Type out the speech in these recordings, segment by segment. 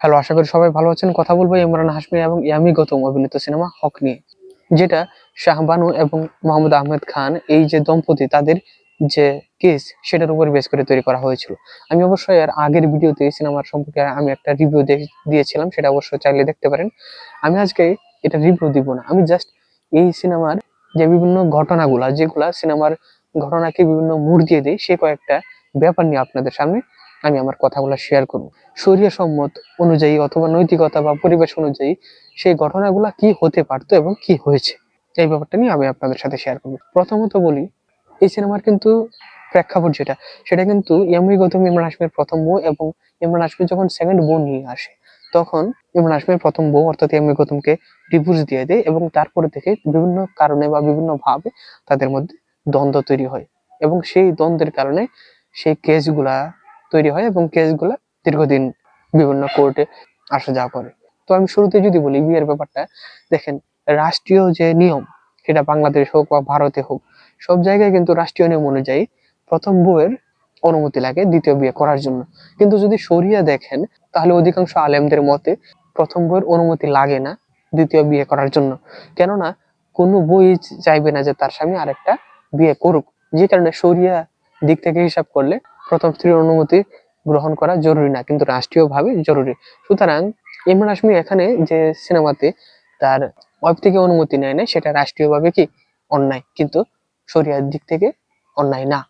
Hello, আশা করি সবাই ভালো আছেন। কথা বলবো ইমরান হাশমি এবং ইয়ামি গৌতম অভিনীত সিনেমা হক নিয়ে, যেটা শাহবানু এবং মোহাম্মদ আহমেদ খান এই যে দম্পতি তাদের যে কেস সেটার উপর বেস করে তৈরি করা হয়েছিল। আমি অবশ্যই এর আগের ভিডিওতে এই সিনেমার সম্পর্কে আমি একটা রিভিউ দিয়েছিলাম, সেটা অবশ্যই চাইলে দেখতে পারেন। আমি আজকে এটা রিভিউ দিব না, আমি জাস্ট এই সিনেমার যে বিভিন্ন ঘটনাগুলা যেগুলা সিনেমার ঘটনাকে বিভিন্ন মোড় দিয়ে দেয় সে কয়েকটা ব্যাপার নিয়ে আপনাদের সামনে আমি আমার কথাগুলো শেয়ার করব। শরীয় সম্মত অনুযায়ী অথবা নৈতিকতা বা পরিবেশ অনুযায়ী সেই ঘটনাগুলা কি হতে পারতো এবং কি হয়েছে, এই ব্যাপারটা নিয়ে আমি আপনাদের সাথে শেয়ার করবো। প্রথমত বলি, এই সিনেমার কিন্তু প্রেক্ষাপট যেটা, সেটা কিন্তু ইয়ামি গৌতম ইমরান হাশমির প্রথম বউ, এবং ইমরান হাশমি যখন সেকেন্ড বউ নিয়ে আসে তখন ইমরান হাশমির প্রথম বউ অর্থাৎ ইয়ামি গৌতমকে ডিভোর্স দিয়ে দেয়, এবং তারপরে থেকে বিভিন্ন কারণে বা বিভিন্ন ভাবে তাদের মধ্যে দ্বন্দ্ব তৈরি হয়, এবং সেই দ্বন্দ্বের কারণে সেই কেসগুলা তৈরি হয় এবং কেসগুলা দীর্ঘদিন বিভিন্ন কোর্টে আসা যাওয়া করে। তো আমি শুরুতে যদি বলি বিয়ের ব্যাপারটা, দেখেন, রাষ্ট্রীয় যে নিয়ম, সেটা বাংলাদেশ হোক বা ভারতে হোক, সব জায়গায় কিন্তু রাষ্ট্রীয় নিয়ম অনুযায়ী প্রথম বউয়ের অনুমতি লাগে দ্বিতীয় বিয়ে করার জন্য। কিন্তু যদি শরিয়া দেখেন, তাহলে অধিকাংশ আলেমদের মতে প্রথম বউয়ের অনুমতি লাগে না দ্বিতীয় বিয়ে করার জন্য। কেননা কোনো বই চাইবে না যে তার স্বামী আরেকটা বিয়ে করুক, যে কারণে শরিয়া দিক থেকে হিসাব করলে প্রথম স্ত্রীর অনুমতি গ্রহণ করা জরুরি না, কিন্তু রাষ্ট্রীয়ভাবে জরুরি। সুতরাং ইমরান হাশমি এখানে যে সিনেমাতে তার ওয়াইফ থেকে অনুমতি নেয় না, সেটা রাষ্ট্রীয়ভাবে কি অন্যায়, কিন্তু শরিয়ার দিক থেকে অন্যায় না।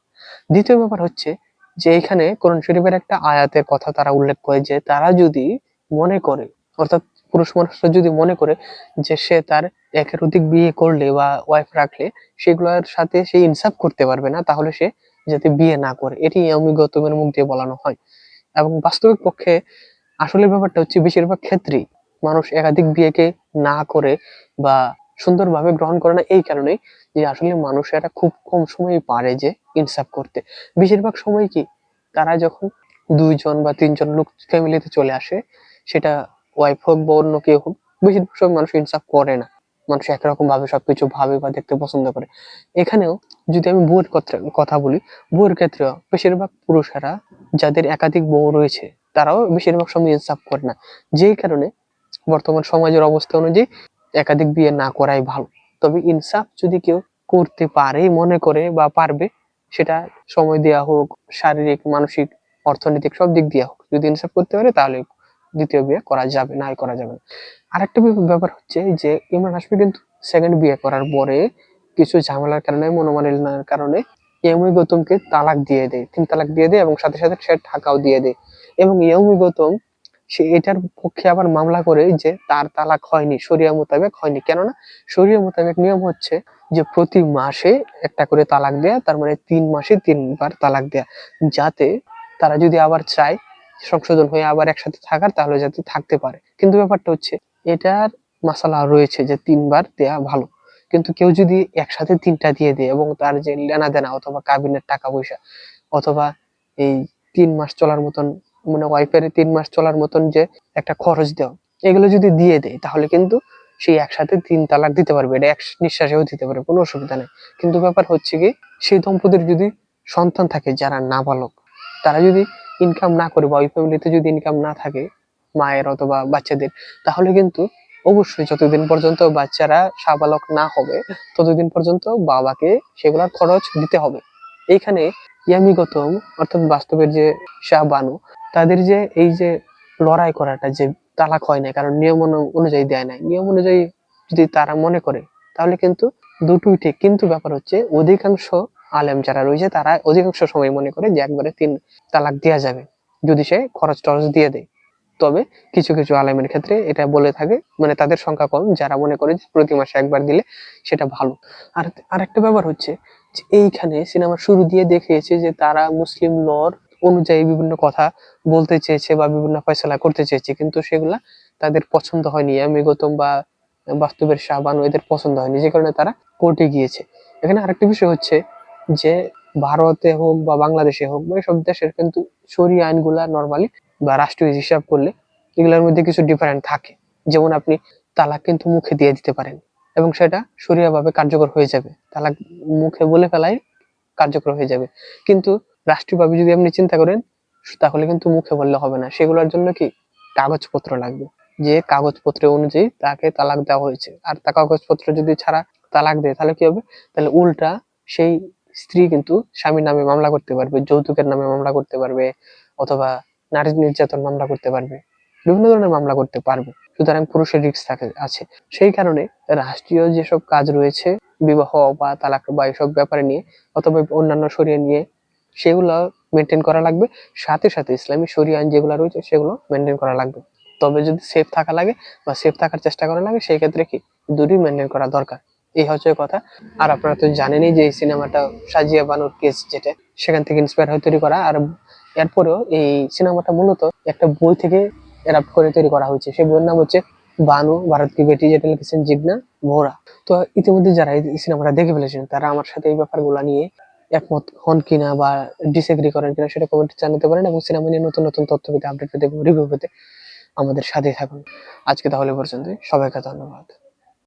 দ্বিতীয় ব্যাপার হচ্ছে যে এখানে কোরআন শরীফের একটা আয়াতের কথা তারা উল্লেখ করে, যে তারা যদি মনে করে, অর্থাৎ পুরুষ মানুষরা যদি মনে করে যে সে তার একের অধিক বিয়ে করলে বা ওয়াইফ রাখলে সেগুলোর সাথে সে ইনসাফ করতে পারবে না, তাহলে সে যাতে বিয়ে না করে, এটি ইয়ামি গৌতমের মুখ দিয়ে বলানো হয়। এবং বাস্তবিক পক্ষে আসলে ব্যাপারটা হচ্ছে বেশিরভাগ ক্ষেত্রেই মানুষ একাধিক বিয়েকে না করে বা সুন্দরভাবে গ্রহণ করে না, এই কারণে যে আসলে মানুষেরা খুব কম সময় পারে যে ইনসাফ করতে। বেশিরভাগ সময় কি, তারা যখন দুইজন বা তিনজন লোক ফ্যামিলিতে চলে আসে, সেটা ওয়াইফ হোক বা অন্য কেউ হোক, বেশিরভাগ সময় মানুষ ইনসাফ করে না। মানুষ একরকম ভাবে সবকিছু ভাবে বা দেখতে পছন্দ করে। এখানেও যদি আমি বউয়ের কথা বলি, বউয়ের ক্ষেত্রে বেশিরভাগ পুরুষেরা যাদের একাধিক বউ রয়েছে তারাও বেশিরভাগ সময় ইনসাফ করে না, যেই কারণে বর্তমান সমাজের অবস্থা অনুযায়ী একাধিক বিয়ে না করাই ভালো। তবে ইনসাফ যদি কেউ করতে পারে মনে করে বা পারবে, সেটা সময় দেওয়া হোক, শারীরিক মানসিক অর্থনৈতিক সব দিক দিয়ে হোক, যদি ইনসাফ করতে পারে তাহলে দ্বিতীয় বিয়ে করা যাবে, নাই করা যাবে না। আরেকটা ব্যাপার হচ্ছে যে ইমরান হাশমি কিন্তু সেকেন্ড বিয়ে করার পরে কিছু ঝামেলার কারণে, মনোমালিন্যের কারণে ইয়ামি গৌতমকে তালাক দিয়ে দেয়, 3 তালাক দিয়ে দেয়, এবং সাথে সাথে সে টাকাও দিয়ে দেয়। এবং ইয়ামি গৌতম সে এটার পক্ষে আবার মামলা করে যে তার তালাক হয়নি, শরিয়া মোতাবেক হয়নি। কেননা শরিয়া মোতাবেক নিয়ম হচ্ছে যে প্রতি মাসে একটা করে তালাক দেয়া, তার মানে 3 মাসে 3বার তালাক দেয়া, যাতে তারা যদি আবার চায় সংশোধন হয়ে আবার একসাথে থাকার, তাহলে যাতে থাকতে পারে। কিন্তু ব্যাপারটা হচ্ছে এটার মাসালা রয়েছে যে 3বার দেয়া ভালো, কিন্তু কেউ যদি একসাথে 3টা দিয়ে দেয় এবং তার যে লেনা দেনা অথবা কাবিনের টাকা পয়সা, অথবা এই 3 মাস চলার মতন, মানে ওয়াইফের 3 মাস চলার মতন যে একটা খরচ দেওয়া, এগুলো যদি দিয়ে দেয় তাহলে কিন্তু সেই একসাথে 3 তালাক দিতে পারবে, এটা এক নিঃশ্বাসেও দিতে পারবে, কোনো অসুবিধা নেই। কিন্তু ব্যাপার হচ্ছে কি, সেই দম্পতির যদি সন্তান থাকে যারা নাবালক, তারা যদি ইনকাম না করে বা ওই ফ্যামিলিতে যদি ইনকাম না থাকে মায়ের অথবা বাচ্চাদের, তাহলে কিন্তু অবশ্যই যতদিন পর্যন্ত বাচ্চারা সাবালক না হবে ততদিন পর্যন্ত বাবাকে সেগুলোর খরচ দিতে হবে। এইখানে ইয়ামি গৌতম অর্থাৎ বাস্তবের যে শাহবানু, তাদের যে এই যে লড়াই করাটা, যে তালাক হয় না কারণ নিয়ম অনুযায়ী দেয় নাই, নিয়ম অনুযায়ী যদি তারা মনে করে তাহলে কিন্তু দুটোই ঠিক। কিন্তু ব্যাপার হচ্ছে অধিকাংশ আলেম যারা রয়েছে তারা অধিকাংশ সময় মনে করে যে একবারে 3 তালাক দেওয়া যাবে যদি সে খরচ টরচ দিয়ে দেয়। তবে কিছু কিছু আলেমের ক্ষেত্রে এটা বলে থাকে, মানে তাদের সংখ্যা কম যারা মনে করে যে প্রতি মাসে একবার দিলে সেটা ভালো। আর আরেকটা ব্যাপার হচ্ছে যে এইখানে সিনেমার শুরু দিয়ে দেখিয়েছে যে তারা মুসলিম লর অনুযায়ী বিভিন্ন কথা বলতে চেয়েছে বা বিভিন্ন ফয়সালা করতে চেয়েছে, কিন্তু সেগুলা তাদের পছন্দ হয়নি। আমি গৌতম বা বাস্তবের শাহবানু এদের পছন্দ হয়নি, যে কারণে তারা কোর্টে গিয়েছে। এখানে আরেকটা বিষয় হচ্ছে যে ভারতে হোক বা বাংলাদেশে হোক বা সব দেশের কিন্তু শরিয়া আইনগুলা নর্মালি বা রাষ্ট্রীয় হিসাব করলে এগুলোর মধ্যে কিছু ডিফারেন্ট থাকে। যেমন আপনি তালাক কিন্তু মুখে দিয়ে দিতে পারেন এবং সেটা শরিয়া ভাবে কার্যকর হয়ে যাবে, তালাক মুখে বলে ফেলাই কার্যকর হয়ে যাবে। কিন্তু রাষ্ট্রীয়ভাবে যদি আপনি চিন্তা করেন, তাহলে কিন্তু মুখে বললে হবে না, সেগুলোর জন্য কি কাগজপত্র লাগবে, যে কাগজপত্র অনুযায়ী তাকে তালাক দেওয়া হয়েছে। আর তা কাগজপত্র যদি ছাড়া তালাক দেয় তাহলে কি হবে, তাহলে উল্টা সেই স্ত্রী কিন্তু স্বামীর নামে মামলা করতে পারবে, যৌতুকের নামে মামলা করতে পারবে, অথবা নারী নির্যাতন মামলা করতে পারবে, বিভিন্ন ধরনের মামলা করতে পারবে। সুতরাং পুরুষের রিস্ক আছে। সেই কারণে রাষ্ট্রীয় যেসব কাজ রয়েছে বিবাহ বা তালাক বা এইসব ব্যাপারে নিয়ে, অথবা অন্যান্য শরিয়া নিয়ে, সেগুলো মেনটেন করা লাগবে। সাথে সাথে ইসলামী শরিয়া আইন যেগুলো রয়েছে সেগুলো মেনটেন করা লাগবে। তবে যদি সেফ থাকা লাগে বা সেফ থাকার চেষ্টা করা লাগে, সেই ক্ষেত্রে কি দুটোই মেনটেন করা দরকার। এই হচ্ছে কথা। আর আপনারা তো জানেনই যে এই সিনেমাটা সাজিয়া বানুর কেস, যেটা সেখান থেকে ইন্সপায়ার হয়ে তৈরি করা। আর এরপরেও এই সিনেমাটা মূলত একটা বই থেকে অ্যাডাপ্ট করে তৈরি করা হয়েছে। সেই বইয়ের নাম হচ্ছে বানু ভারত কি বেটি, যেটা লিখেছেন জিগনা ভোরা। তো ইতিমধ্যে যারা এই সিনেমাটা দেখে ফেলেছেন তারা আমার সাথে এই ব্যাপারগুলো নিয়ে একমত হন কিনা বা ডিসএগ্রি করেন কিনা সেটা কমেন্টে জানাতে পারেন। এবং সিনেমা নিয়ে নতুন নতুন তথ্য পেতে, আপডেট পেতে এবং রিভিউ পেতে আমাদের সাথেই থাকুন। আজকে তাহলে পর্যন্ত, সবাইকে ধন্যবাদ।